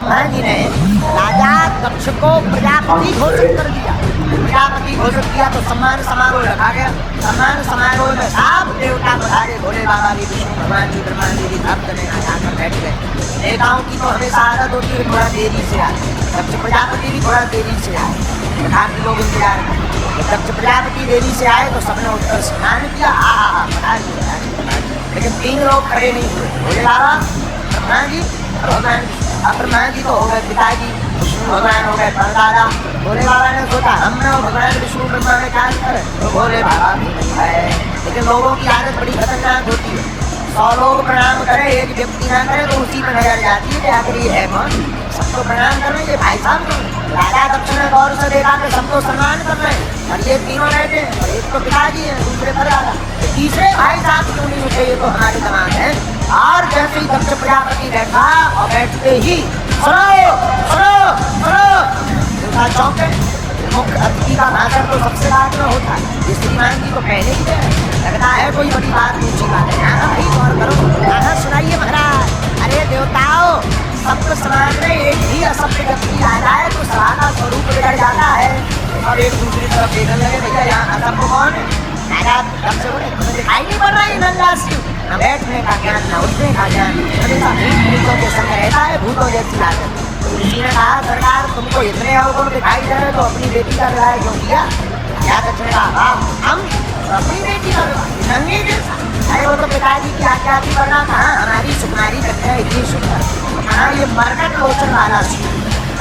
ब्रह्मा जी ने राजा दक्ष को प्रजापति घोषित कर दिया। प्रजापति घोषित किया तो सम्मान समारोह रखा गया। सम्मान समारोह में सब देवता पधारे, भोले बाबा जी, विष्णु भगवान जी, ब्रह्मा जी, भक्त ने आकर बैठ गए। नेताओं की तो हमेशा आदत होती है थोड़ा देरी से आए, दक्ष प्रजापति भी थोड़ा देरी से आए, काफी लोग इंतजार करते। दक्ष प्रजापति देरी से आए तो सबने उत्तर स्नान किया, लेकिन 3 लोग खड़े नहीं हुए, भोले बाबा, ब्रह्मा जी, भगवान। अब ब्रह्मा जी तो हो गए पिताजी, विष्णु भगवान हो गए परदादा। भोले बाबा ने सोचा हम ना भगवान विष्णु ब्रह्मा में क्या करे, तो भोले बाबा भी नहीं है। लेकिन लोगों की आदत बड़ी खतरनाक होती है, 100 लोग प्रणाम करे, एक व्यक्ति ना करे तो उसी पर नजर जाती है कि आखिर ये है कौन। सबको प्रणाम कर रहे हैं, ये भाई साहब राजा दक्ष ने गौर से देखा कि सबको सम्मान कर रहे हैं, और ये तीनों बैठे हैं, और एक तो पिताजी है, दूसरे परदादा, तीसरे भाई साहब क्यों नहीं उठे, ये तो हमारे दिमाग है। और जैसे ही दक्ष प्रजापति बैठा और बैठते ही सुनो सुनो सुनो चौंके। मुख्य अतिथि का भाषण तो सबसे बाद में होता है, श्रीमान जी तो पहले ही है, लगता है कोई बड़ी बात ऊँची बात है। यहाँ भाई गौर करो, यहाँ सुनाइए महाराज। अरे देवताओं, सबको समान में एक ही असभ्य व्यक्ति आ जाए तो सभा का स्वरूप बिगड़ जाता है। और एक दूसरी तरफ देखने लगे, भैया यहाँ असभ्य कौन है? दिखाई नहीं पड़ रहा है नंदासी, न बैठने का ज्ञान, न उठने का ज्ञान, हमेशा भूतों के संग रहता है, भूतों जैसी आदत। किसी ने कहा सरकार तुमको इतने अवगुण दिखाई दे रहे तो अपनी बेटी का विवाह क्यों किया? क्या दक्ष ने कहा हम अपनी बेटी का विवाह नंगे जैसा, अरे वो तो पिताजी की आज्ञा थी, वरना कहाँ हमारी सुकुमारी कन्या इतनी सुंदर। हाँ ये मरकट लोचन वाला सी,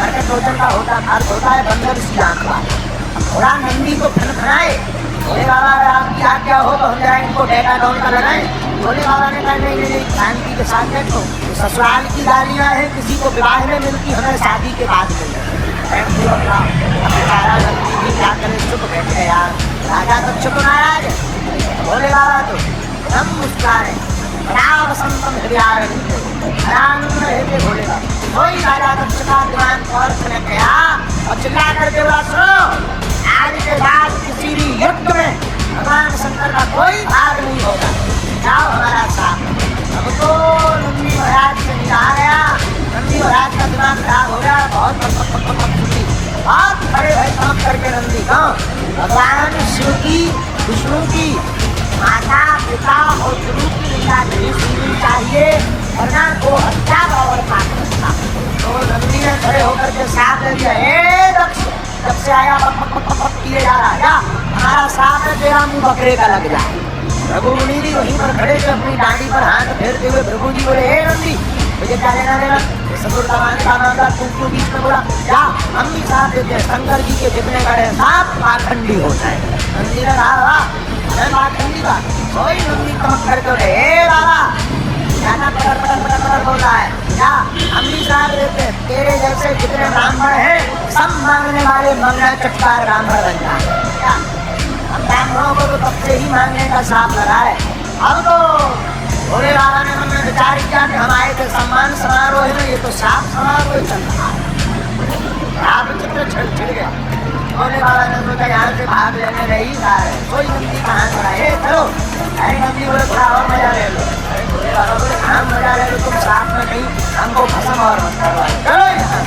मरकट लोचन का होता अर्थ होता है बंदर सी आंख वाला। थोड़ा नंदी को खनखनाए, भोले बाबा अगर आपकी आज्ञा हो तो हम जरा इनको डेटा डाउन कर लगाएं। भोले बाबा ने कहा नहीं, शांति के साथ बैठो, ससुराल की गालियाँ हैं, किसी को विवाह में मिलती, हमें शादी के बाद मिलती। क्या करे, चुप बैठ गए यार। राजा तो चुप नाराज है, भोले बाबा तो हम मुस्कुराए, वसंतम हृदय भोले बाबा। वही राजा दक्ष का दिमाग और खनक गया और चिल्ला करके बोला सुनो, आज के बाद किसी भी युद्ध में भगवान शंकर का कोई भाग नहीं होगा, जाओ हमारा साथ। अब तो नंदी महाराज से नहीं आ गया, नंदी महाराज का दिमाग खराब हो गया, बहुत खड़े है काम करके नंदी भगवान शिव की, विष्णु की, माता पिता और गुरु की लीला नहीं सुननी चाहिए, वरना को हत्या का और पाप करता। तो नंदी ने खड़े होकर के साथ ले दिया, ए दक्ष, जब से आया किए जा रहा है, हमारा साथ है, तेरा मुंह बकरे का लग जाए। प्रभु मुनि जी वहीं पर खड़े थे, अपनी डांडी पर हाथ फेरते हुए प्रभु जी बोले, हे नंदी मुझे क्या लेना देना, ससुर का मामला तू क्यों बीच में बोला, जा हम भी साथ देते हैं, शंकर जी के जितने गढ़े साथ पाखंडी हो जाए। नंदी ने कहा मैं पाखंडी का, कोई नंदी कमक करके बोले, हे बाबा ज्यादा पटर पटर पटर पटर बोल रहा है, क्या हम भी साथ देते हैं, तेरे जैसे जितने ब्राह्मण हैं सब मांगने वाले मंगला चटकार ब्राह्मण बन जाए। क्या हम ब्राह्मणों को तो तब से ही मांगने का साफ लगा है। अब तो भोले बाबा ने मन में विचार किया कि हम आए थे सम्मान समारोह में, ये तो साफ समारोह चल रहा है, आप चित्र छिड़ गया। भोले बाबा ने सोचा यहाँ से भाग लेने नहीं जा रहे, कोई नंदी कहाँ चला है, चलो। अरे नंदी बोले थोड़ा और मजा ले लो। अरे भोले बाबा बोले हाँ मजा ले लो, तुम साथ में नहीं, हमको भस्म और मत करवाए, चलो यहाँ।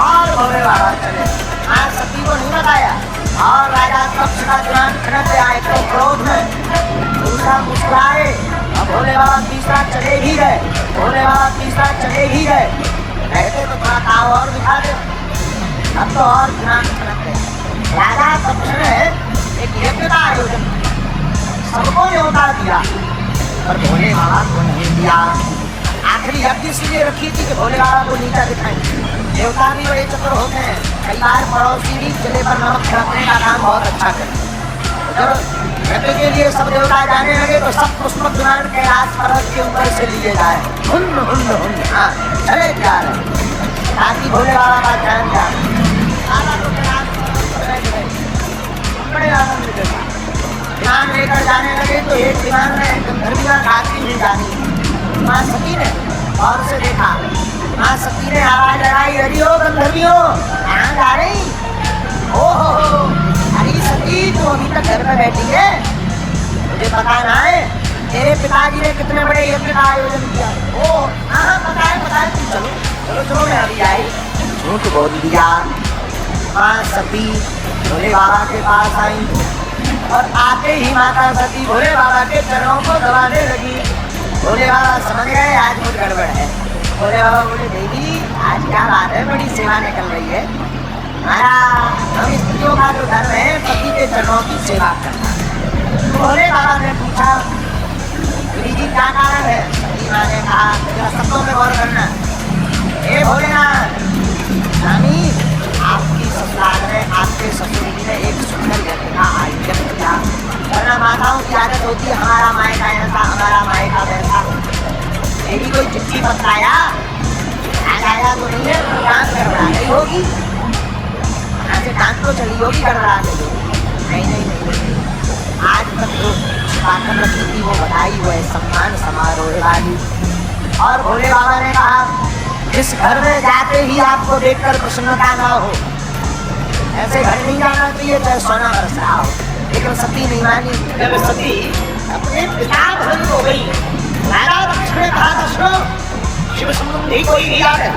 और भोले बाबा चले, हाँ सती को नहीं बताया, और राजा दक्ष का दिमाग खनक आए तो क्रोध में दूसरा मुस्कुराए, और भोले बाबा तीसरा चले ही गए, भोले बाबा तीसरा चले ही गए। कहते तो थोड़ा ताव और दिखा दे, अब तो और दिमाग खनक गया। राजा दक्ष ने एक यज्ञ का आयोजन, सबको न्योता दिया, पर भोले बाबा को नहीं दिया। आखिरी यज्ञ इसलिए रखी थी कि भोले बाबा को नीचा दिखाएंगे। देवता भी बड़े चतुर होते हैं, कई बार पड़ोसी भी चले पर नमक छिड़कने का काम बहुत अच्छा करते। जब यज्ञ के लिए सब देवता जाने लगे तो सब पुष्प विमान कैलाश पर्वत के ऊपर से लिए जाए, हुन्न हुन्न हुन्न, हाँ चले जा रहे ताकि भोले बाबा का ध्यान जाए। बड़े आनंद के साथ विमान लेकर जाने लगे तो एक विमान में गंधर्वियाँ गाती हुई जानी। माँ सती ने और से देखा, माँ सती ने आवाज लगाई, अरे ओ गंधर्वियों कहाँ जा रही? ओहो अरे सती तू अभी तक घर में बैठी है, मुझे पता ना है तेरे पिताजी ने कितने बड़े यज्ञ का आयोजन किया। ओ हाँ पता है तू चलो चलो चलो मैं अभी आई। झूठ बोल दिया। माँ सती भोले बाबा के पास आई और आते ही माता सती भोले बाबा के चरणों को दबाने लगी। भोले बाबा समझ गए आज कुछ गड़बड़ है। भोले बाबा बोले देवी आज क्या बात है, बड़ी सेवा निकल रही है। महाराज हम स्त्रियों का जो धर्म है पति के चरणों की सेवा करना। भोले बाबा ने पूछा देवी जी क्या कारण है। सती माँ ने कहा जरा शब्दों में गौर करना। हे भोलेनाथ स्वामी आपकी ससुराल में आपके ससुर जी ने एक सुंदर घटना आयोजन किया। वरना माताओं की आदत होती है हमारा मायका ऐसा हमारा मायका वैसा। मेरी कोई चिट्ठी पत्र आया तो नहीं है, काम गड़बड़ा गई होगी, यहाँ से काम तो चली होगी, गड़बड़ा गई होगी। नहीं आज तक जो पाकर रखी थी वो बधाई हुए सम्मान समारोह वाली। और भोले बाबा ने कहा इस घर में जाते ही आपको देखकर प्रसन्नता ना हो, ऐसे घर नहीं जाना चाहिए चाहे सोना बरस रहा हो। लेकिन सती नहीं मानी। जब सती अपने पिता भ्रष्ट हो गई, राजा दक्ष ने कहा दक्षो शिव संबंधी कोई भी आ गया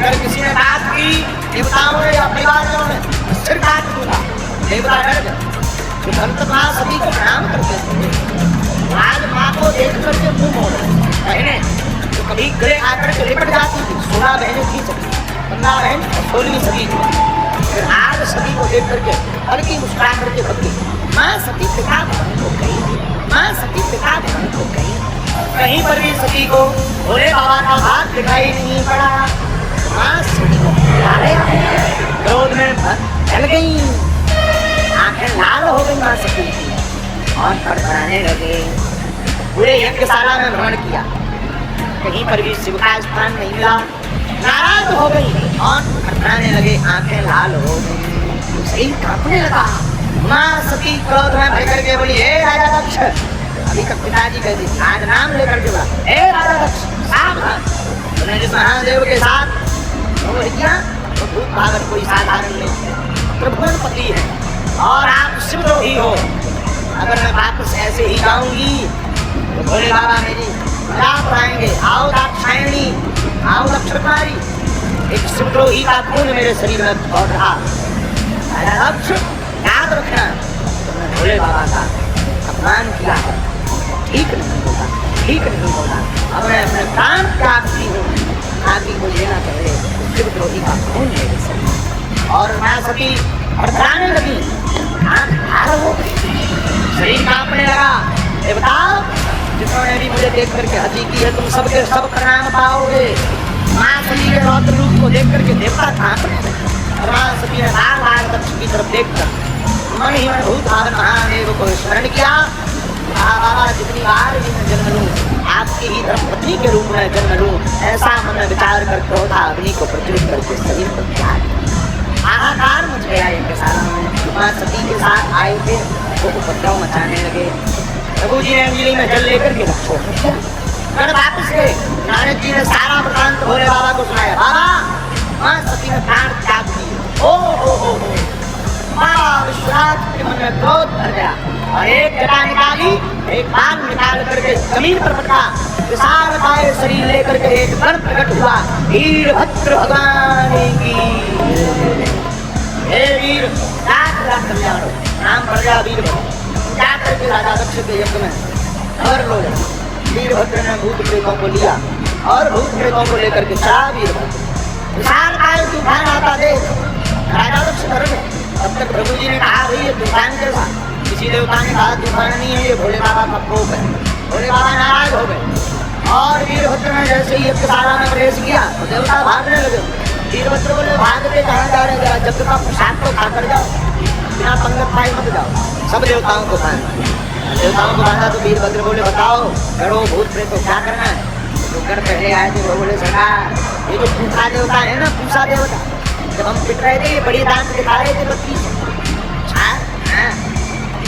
अगर किसी ने बात की देवताओं ने या परिवारों ने सिर काट दूंगा। देवता डर गए। जो भक्त माँ सती को प्रणाम करते थे आज माँ को देख करके मुंह मोड़ बहने तो कभी गले आकर के लिपट जाती थी। 16 बहनें थी सती, 15 बहन और 16वीं सती थी। फिर आज सती को देख करके हल्की मुस्कुरा करके भक्ति माँ सती पिता भवन को गई, माँ सती पिता भवन को गई। कहीं पर भी सती को भोले बाबा का हाथ दिखाई नहीं पड़ा। माँ सती को क्रोध में जल गई, आंखें लाल हो गई माँ सती की और फड़फड़ाने लगे। पूरे यज्ञशाला में भ्रमण किया, कहीं पर भी शिव का स्थान नहीं मिला। नाराज हो गई और फड़फड़ाने लगे, आंखें लाल हो गई, सही कांपने लगा। माँ सती क्रोध में भर करके बोली हे राजा दक्ष। अभी तक पिताजी कहते थे आज नाम लेकर के बोला हे राजा दक्ष सावधान। तुमने जिस महादेव के साथ किया तो भूत भागत कोई साधारण नहीं, त्रिभुवन पति है और आप शिवद्रोही हो। अगर मैं वापस ऐसे ही जाऊंगी तो भोले बाबा मेरी मजाक उड़ाएंगे। आओ दाक्षायणी, आओ दक्षकुमारी, एक शिवद्रोही का खून मेरे शरीर में दौड़ रहा। राजा दक्ष याद रखना तुमने भोले बाबा का अपमान किया है, ठीक नहीं होगा, ठीक नहीं होगा। अब मैं अपने प्राण त्यागती हूँ ताकि वो लेना पड़े शिवद्रोही का खून मेरे शरीर। और माँ सती फड़फड़ाने लगी, आँख लाल हो गई, शरीर कांपने लगा। ये बताओ जिन्होंने भी मुझे देख करके हंसी की है तुम सबके सब प्रणाम पाओगे। माँ सती के रौद्र रूप को देख करके देवता कांपने लगे। माँ सती ने बार बार दक्ष की तरफ देखकर मन ही मन भूत भावन महादेव को स्मरण किया। बाबा जितनी बार भी मैं जन्म लूं आपकी ही धर्मपत्नी के रूप में जन्म लूं, ऐसा मन में विचार कर क्रोधा अग्नि को प्रज्वलित करके शरीर पर त्याग। हाहाकार मच गया यज्ञशाला में। माँ सती के साथ आए थे वो उपद्रव मचाने लगे। प्रभु जी ने अंजलि में जल लेकर के रखो कर वापस गए। नारद जी ने सारा वृतांत भोले बाबा को सुनाया। बाबा माँ सती ने प्राण त्याग दिए। ओ बाबा विश्वनाथ के मन में क्रोध भर गया और एक जटा निकाली, एक बाल निकाल करके जमीन पर पटका, विशाल काय शरीर लेकर के एक गण प्रकट हुआ। वीरभद्र भगवान की हे वीर लाख कल्याण नाम पड़ गया वीरभद्र। जाकर के राजा दक्ष के यज्ञ में और लोग वीरभद्र ने भूत प्रेतों को लिया और भूत प्रेतों को लेकर के चला वीरभद्र। विशाल काय तूफान आता देख राजा दक्ष डर गए। तब तक प्रभु जी ने कहा भाई ये तूफान कैसा। किसी देवता ने कहा तूफान नहीं है ये भोले बाबा का कोप है। भोले बाबा नाराज हो गए और वीरभद्र ने जैसे ही यज्ञशाला में प्रवेश किया तो देवता भागने लगे। वीरभद्र बोले भागते कहाँ जा रहे हैं, जब का प्रसाद तो खाकर जाओ, बिना पंगत पाए मत जाओ। सब देवताओं को बांधा, देवताओं को बांधा तो वीरभद्र बोले बताओ गढ़ो भूत प्रेत को क्या करना है। तो गढ़ पहले आए थे वो बोले सरकार ये जो पूसा देवता है ना, पूसा देवता जब हम पिट रहे थे ये बड़ी दांत दिखा रहे थे 32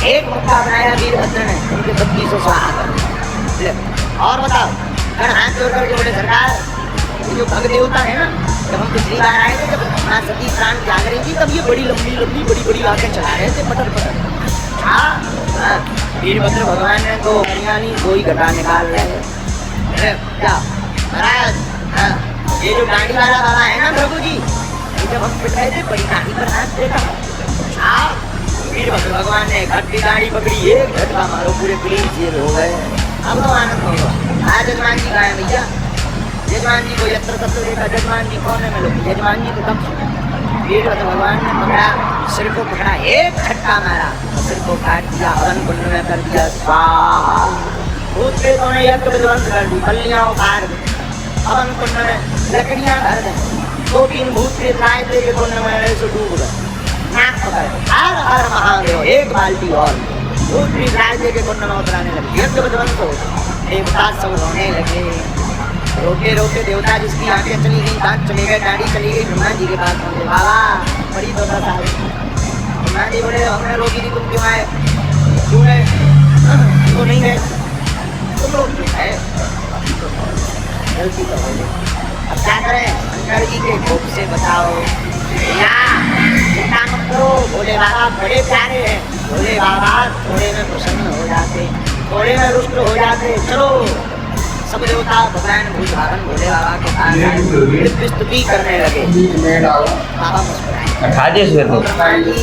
एक मौका बनाया वीरभद्र ने उनके 32 स्वाहा कर। और बताओ गण हाथ जोड़ करके बोले सरकार ये जो भग देवता है ना, जब हम पिछली बार आए थे जब माँ सती प्राण त्याग रही थी तब ये बड़ी लंबी लंबी बड़ी बड़ी आंखें चला रहे थे पटर पटर। वीरभद्र भगवान ने तो हरियाणी दो ही घटा निकाल रहे हैं। क्या महाराज ये जो दाढ़ी वाला बाबा है ना प्रभु जी, ये जब हम पिट रहे थे बड़ी दाढ़ी पर हाथ देता हाँ, फिर भगवान ने घट की दाढ़ी पकड़ी, एक झटका मारो पूरे पुलिस जेल हो गए। अब तो आनंद होगा। आज जजमान जी का है भैया, जजमान जी को यत्र तत्र देखा, जजमान जी कोने में लोग, जजमान जी को तब सुना। फिर भगवान ने पकड़ा, सिर को पकड़ा, एक झटका मारा, सिर को काट दिया, हवन कुंड में कर दिया स्वाहा। भूत प्रेतों ने यज्ञ विध्वंस कर दी, बल्लियां उखाड़ दी, हवन कुंड में लकड़ियां भर दी, 2-3 भूत प्रेत आए थे कि कुंड में ऐसे डूब गए, नाक पकड़, हर हर महादेव, एक बाल्टी और भूत प्रेत आए थे कि कुंड में उतराने लगे, यज्ञ विध्वंस हो, देवता सब रोने लगे। रोते रोते देवता जिसकी आंखें चली गई, दांत चले गए, दाढ़ी चली गई, ब्रह्मा जी के पास पहुंचे, बाबा बड़ी तो दशा है। ब्रह्मा जी बोले हमने रोकी थी, तुम क्यों आए? क्यों गए? तो नहीं गए, तुम लोग क्यों आए? गलती तो हो गई, अब क्या करें? शंकर जी के कोप से बताओ या चिंता मत करो, भोले बाबा बड़े प्यारे हैं, भोले बाबा थोड़े में प्रसन्न हो जाते, थोड़े में रुष्ट हो जाते। चलो सब देवता भगवान भूषावन भोले बाबा के पास स्तुति करने लगे। बाबा मुस्कुराए, खाजे से तो भगवान जी